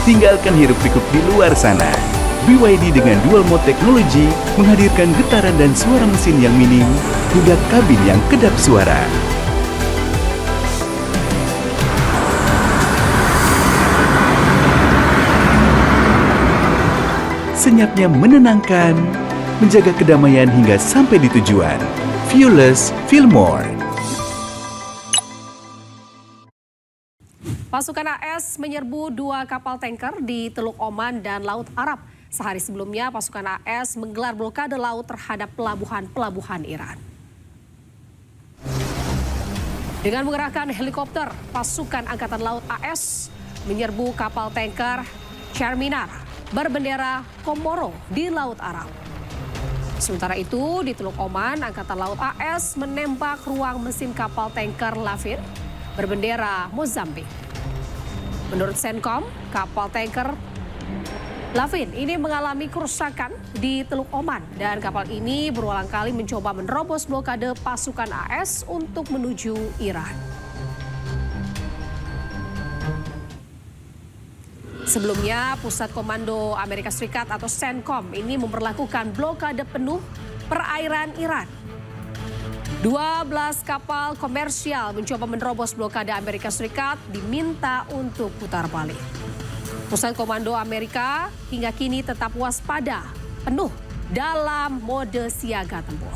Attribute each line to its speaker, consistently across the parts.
Speaker 1: Tinggalkan hiruk-pikuk di luar sana. BYD dengan dual mode teknologi menghadirkan getaran dan suara mesin yang minim hingga kabin yang kedap suara. Senyapnya menenangkan, menjaga kedamaian hingga sampai di tujuan. Viewless, feel more.
Speaker 2: Pasukan AS menyerbu 2 kapal tanker di Teluk Oman dan Laut Arab. Sehari sebelumnya, pasukan AS menggelar blokade laut terhadap pelabuhan-pelabuhan Iran. Dengan mengerahkan helikopter, pasukan Angkatan Laut AS menyerbu kapal tanker Charminar berbendera Komoro di Laut Arab. Sementara itu, di Teluk Oman, Angkatan Laut AS menembak ruang mesin kapal tanker Lavin berbendera Mozambik. Menurut Senkom, kapal tanker Lavin ini mengalami kerusakan di Teluk Oman dan kapal ini berulang kali mencoba menerobos blokade pasukan AS untuk menuju Iran. Sebelumnya, Pusat Komando Amerika Serikat atau CENTCOM ini memberlakukan blokade penuh perairan Iran. 12 kapal komersial mencoba menerobos blokade Amerika Serikat diminta untuk putar balik. Pusat Komando Amerika hingga kini tetap waspada penuh dalam mode siaga tempur.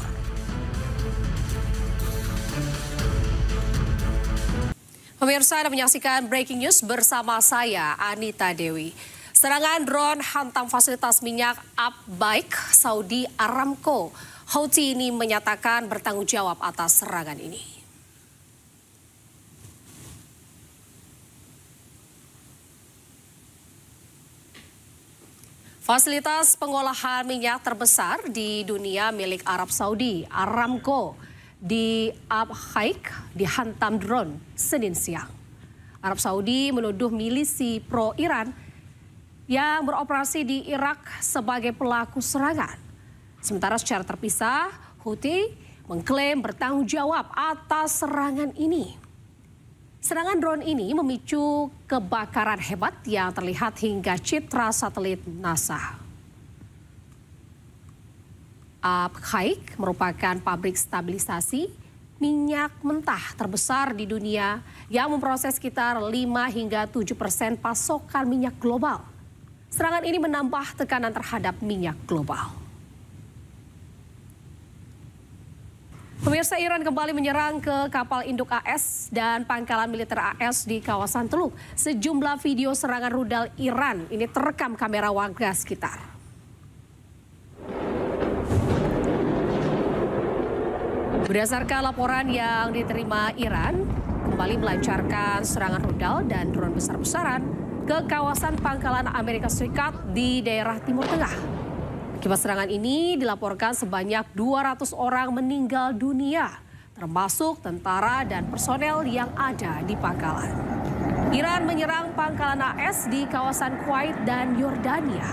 Speaker 2: Pemirsa, Anda menyaksikan Breaking News bersama saya, Anita Dewi. Serangan drone hantam fasilitas minyak Abbaik Saudi Aramco. Houthi ini menyatakan bertanggung jawab atas serangan ini. Fasilitas pengolahan minyak terbesar di dunia milik Arab Saudi, Aramco, di Abhaik dihantam drone Senin siang. Arab Saudi menuduh milisi pro-Iran yang beroperasi di Irak sebagai pelaku serangan. Sementara secara terpisah, Houthi mengklaim bertanggung jawab atas serangan ini. Serangan drone ini memicu kebakaran hebat yang terlihat hingga citra satelit NASA. Abhaik merupakan pabrik stabilisasi minyak mentah terbesar di dunia yang memproses sekitar 5 hingga 7% pasokan minyak global. Serangan ini menambah tekanan terhadap minyak global. Pemirsa, Iran kembali menyerang ke kapal induk AS dan pangkalan militer AS di kawasan Teluk. Sejumlah video serangan rudal Iran ini terekam kamera warga sekitar. Berdasarkan laporan yang diterima Iran, kembali melancarkan serangan rudal dan drone besar-besaran ke kawasan pangkalan Amerika Serikat di daerah Timur Tengah. Akibat serangan ini dilaporkan sebanyak 200 orang meninggal dunia, termasuk tentara dan personel yang ada di pangkalan. Iran menyerang pangkalan AS di kawasan Kuwait dan Yordania.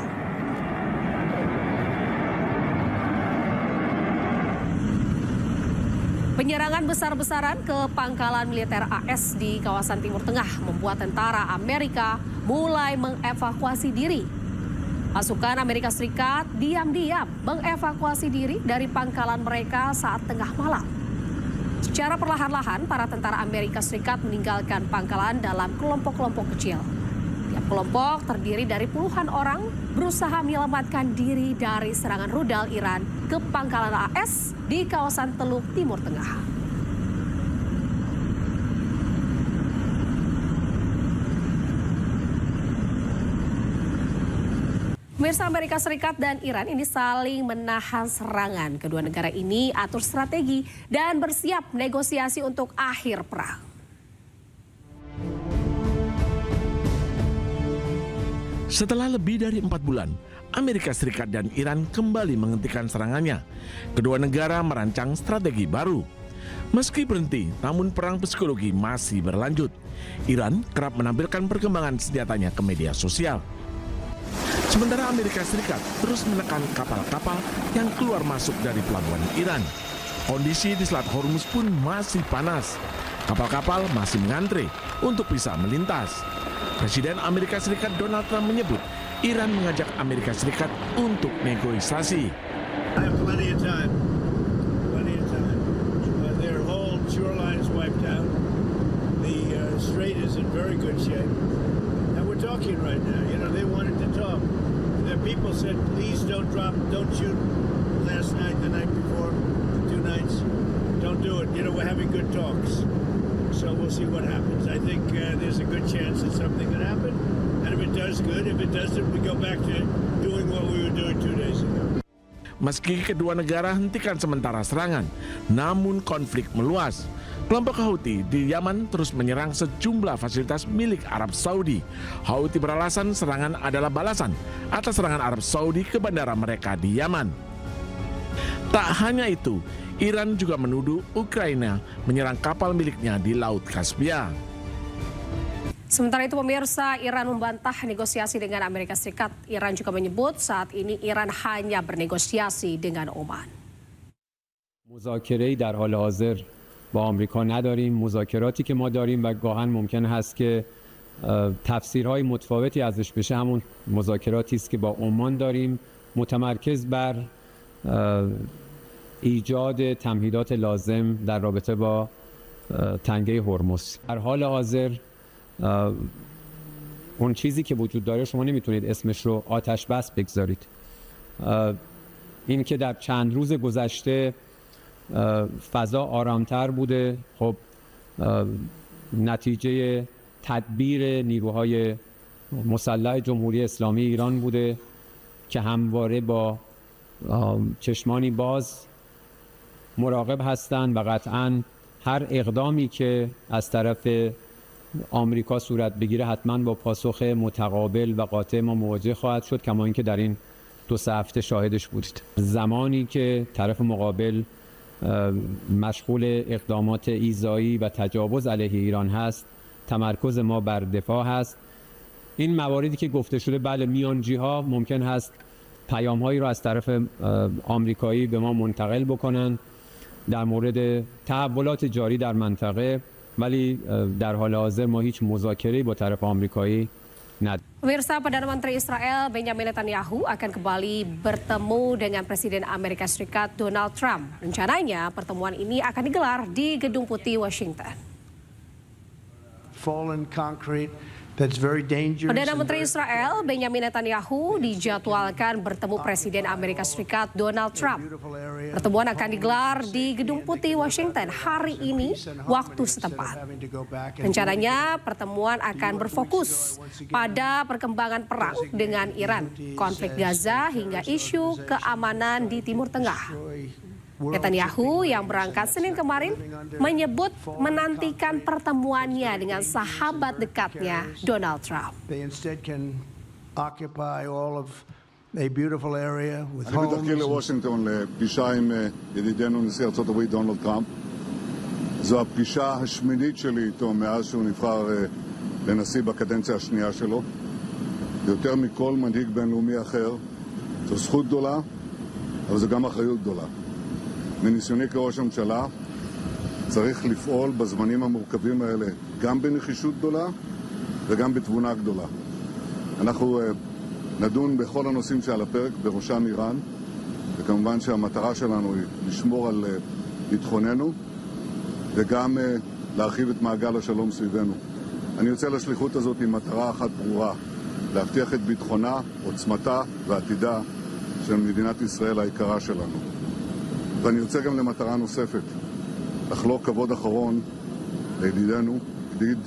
Speaker 2: Penyerangan besar-besaran ke pangkalan militer AS di kawasan Timur Tengah membuat tentara Amerika mulai mengevakuasi diri. Pasukan Amerika Serikat diam-diam mengevakuasi diri dari pangkalan mereka saat tengah malam. Secara perlahan-lahan, para tentara Amerika Serikat meninggalkan pangkalan dalam kelompok-kelompok kecil. Tiap kelompok terdiri dari puluhan orang berusaha menyelamatkan diri dari serangan rudal Iran ke pangkalan AS di kawasan Teluk Timur Tengah. Pemirsa, Amerika Serikat dan Iran ini saling menahan serangan. Kedua negara ini atur strategi dan bersiap negosiasi untuk akhir perang.
Speaker 3: Setelah lebih dari 4 bulan, Amerika Serikat dan Iran kembali menghentikan serangannya. Kedua negara merancang strategi baru. Meski berhenti, namun perang psikologi masih berlanjut. Iran kerap menampilkan perkembangan senjatanya ke media sosial. Sementara Amerika Serikat terus menekan kapal-kapal yang keluar masuk dari pelabuhan Iran. Kondisi di Selat Hormuz pun masih panas. Kapal-kapal masih mengantre untuk bisa melintas. Presiden Amerika Serikat Donald Trump menyebut Iran mengajak Amerika Serikat untuk negosiasi.
Speaker 4: I have plenty of time. Plenty of time. Their whole shoreline is wiped out. The strait is in very good shape. And we're talking right now. You know, they wanted to talk. The people said, please don't shoot last night, the night before, 2 nights. Don't do it. You know, we're having good talks. So we'll see what happens. I think there's a good chance that something could happen. And if it does, good. If it doesn't, we go back to doing what we were doing 2 days ago.
Speaker 3: Meski kedua negara hentikan sementara serangan, namun konflik meluas. Kelompok Houthi di Yaman terus menyerang sejumlah fasilitas milik Arab Saudi. Houthi beralasan serangan adalah balasan atas serangan Arab Saudi ke bandara mereka di Yaman. Tak hanya itu, Iran juga menuduh Ukraina menyerang kapal miliknya di Laut Kaspia.
Speaker 2: Sementara itu pemirsa, Iran membantah negosiasi dengan Amerika Serikat. Iran juga menyebut saat ini Iran hanya bernegosiasi dengan Oman.
Speaker 5: مذاکره‌ای در حال حاضر با آمریکا نداریم. مذاکراتی که ما داریم و گاهن ممکن هست که تفسیرهای متفاوتی ازش بشه همون مذاکراتی است که با عمان داریم، متمرکز بر ایجاد تمهیدات لازم در رابطه با تنگه هرمز. در حال حاضر اون چیزی که وجود داره شما نمیتونید اسمش رو آتش بس بگذارید. این که در چند روز گذشته فضا آرامتر بوده، خب نتیجه تدبیر نیروهای مسلح جمهوری اسلامی ایران بوده که همواره با چشمانی باز مراقب هستند و قطعاً هر اقدامی که از طرف آمریکا صورت بگیره حتما با پاسخ متقابل و قاطع ما مواجه خواهد شد، کما اینکه در این 2-3 هفته شاهدش بودید. زمانی که طرف مقابل مشغول اقدامات ایذایی و تجاوز علیه ایران هست، تمرکز ما بر دفاع هست. این مواردی که گفته شده، بله میانجی‌ها ممکن هست پیام‌هایی رو از طرف آمریکایی به ما منتقل بکنن در مورد تحولات جاری در منطقه، ولی در حال حاضر ما هیچ مذاکره‌ای با طرف آمریکایی نداریم.
Speaker 2: Pemirsa, Perdana Menteri Israel Benjamin Netanyahu akan kembali bertemu dengan Presiden Amerika Serikat Donald Trump. Rencananya pertemuan ini akan digelar di Gedung Putih, Washington.
Speaker 4: Fallen concrete that's very dangerous.
Speaker 2: Perdana Menteri Israel Benjamin Netanyahu dijadwalkan bertemu Presiden Amerika Serikat Donald Trump. Pertemuan akan digelar di Gedung Putih, Washington hari ini waktu setempat. Rencananya pertemuan akan berfokus pada perkembangan perang dengan Iran, konflik Gaza hingga isu keamanan di Timur Tengah. Netanyahu yang berangkat Senin kemarin menyebut menantikan pertemuannya dengan sahabat dekatnya Donald Trump.
Speaker 4: They instead can occupy all of a beautiful area with
Speaker 6: אני בדרכי לוושינגטון לפגישה עם ידידנו נשיא ארצות הברית דונלד טראמפ. זו הפגישה השמינית שלי איתו מאז שהוא נבחר לנשיא בקדנציה השנייה שלו. יותר מכל מנהיג בינלאומי אחר. זו זכות גדולה, אבל זו גם אחריות גדולה. מניסיוני כראש הממשלה צריך לפעול בזמנים המורכבים האלה גם בנחישות גדולה וגם בתבונה גדולה. אנחנו נדון בכל הנושאים שעל הפרק, בראשם איראן, וכמובן שהמטרה שלנו היא לשמור על ביטחוננו וגם להרחיב את מעגל השלום סביבנו. אני יוצא לשליחות הזאת עם מטרה אחת ברורה, להבטיח את ביטחונה, עוצמתה ועתידה של מדינת ישראל היקרה שלנו. ואני יוצא גם למטרה נוספת, לחלוק כבוד אחרון לידידנו, ידיד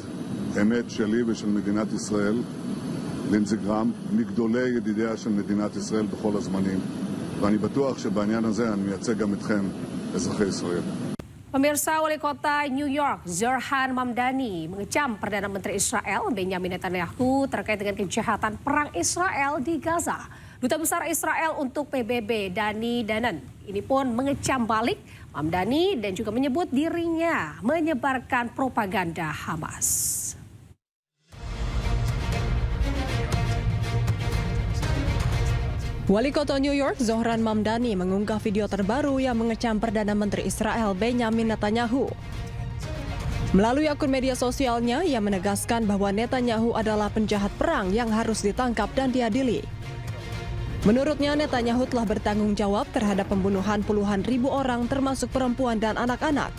Speaker 6: אמת שלי ושל מדינת ישראל, לינזי גרם, מגדולי ידידיה של מדינת ישראל בכל הזמנים. ואני בטוח שבעניין הזה אני מייצג גם אתכם, אזרחי ישראל.
Speaker 2: Pemirsa, Wali Kota New York, Zohran Mamdani, mengecam Perdana Menteri Israel Benjamin Netanyahu terkait dengan kejahatan perang Israel di Gaza. Duta Besar Israel untuk PBB, Dani Danon, ini pun mengecam balik Mamdani dan juga menyebut dirinya menyebarkan propaganda Hamas.
Speaker 7: Wali Kota New York, Zohran Mamdani, mengunggah video terbaru yang mengecam Perdana Menteri Israel Benjamin Netanyahu. Melalui akun media sosialnya, ia menegaskan bahwa Netanyahu adalah penjahat perang yang harus ditangkap dan diadili. Menurutnya, Netanyahu telah bertanggung jawab terhadap pembunuhan puluhan ribu orang termasuk perempuan dan anak-anak.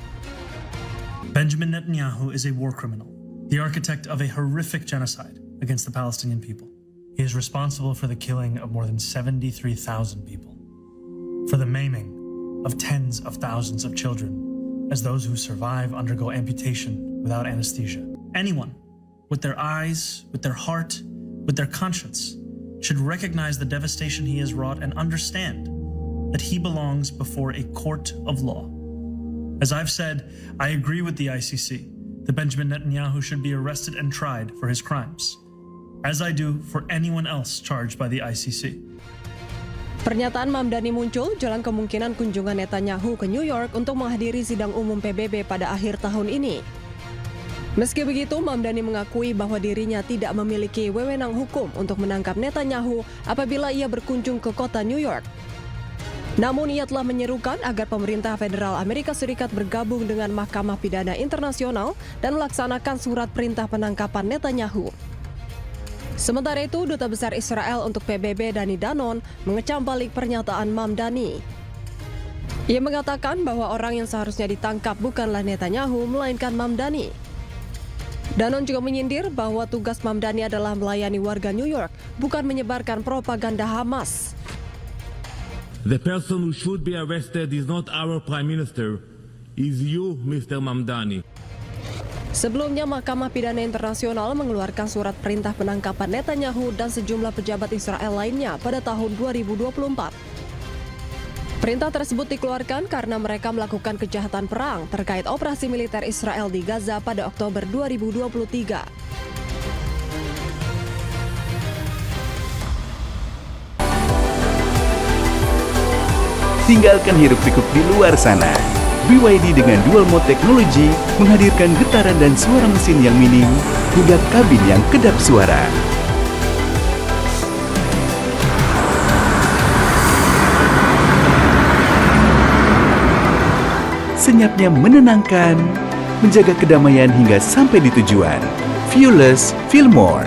Speaker 8: Benjamin Netanyahu is a war criminal, the architect of a horrific genocide against the Palestinian people. He is responsible for the killing of more than 73,000 people, for the maiming of tens of thousands of children, as those who survive undergo amputation without anesthesia. Anyone with their eyes, with their heart, with their conscience should recognize the devastation he has wrought and understand that he belongs before a court of law. As I've said, I agree with the ICC that Benjamin Netanyahu should be arrested and tried for his crimes, as I do for anyone else charged by the ICC.
Speaker 7: Pernyataan Mamdani muncul jelang kemungkinan kunjungan Netanyahu ke New York untuk menghadiri sidang umum PBB pada akhir tahun ini. Meski begitu, Mamdani mengakui bahwa dirinya tidak memiliki wewenang hukum untuk menangkap Netanyahu apabila ia berkunjung ke kota New York. Namun ia telah menyerukan agar pemerintah federal Amerika Serikat bergabung dengan Mahkamah Pidana Internasional dan melaksanakan surat perintah penangkapan Netanyahu. Sementara itu, Duta Besar Israel untuk PBB Dani Danon mengecam balik pernyataan Mamdani. Ia mengatakan bahwa orang yang seharusnya ditangkap bukanlah Netanyahu, melainkan Mamdani. Danon juga menyindir bahwa tugas Mamdani adalah melayani warga New York, bukan menyebarkan propaganda Hamas.
Speaker 9: The person who should be arrested is not our Prime Minister, is you, Mr. Mamdani.
Speaker 7: Sebelumnya, Mahkamah Pidana Internasional mengeluarkan surat perintah penangkapan Netanyahu dan sejumlah pejabat Israel lainnya pada tahun 2024. Perintah tersebut dikeluarkan karena mereka melakukan kejahatan perang terkait operasi militer Israel di Gaza pada Oktober 2023.
Speaker 1: Tinggalkan hiruk-pikuk di luar sana. BYD dengan dual mode teknologi menghadirkan getaran dan suara mesin yang minim hingga kabin yang kedap suara. Senyapnya menenangkan, menjaga kedamaian hingga sampai di tujuan. Feel less, feel more.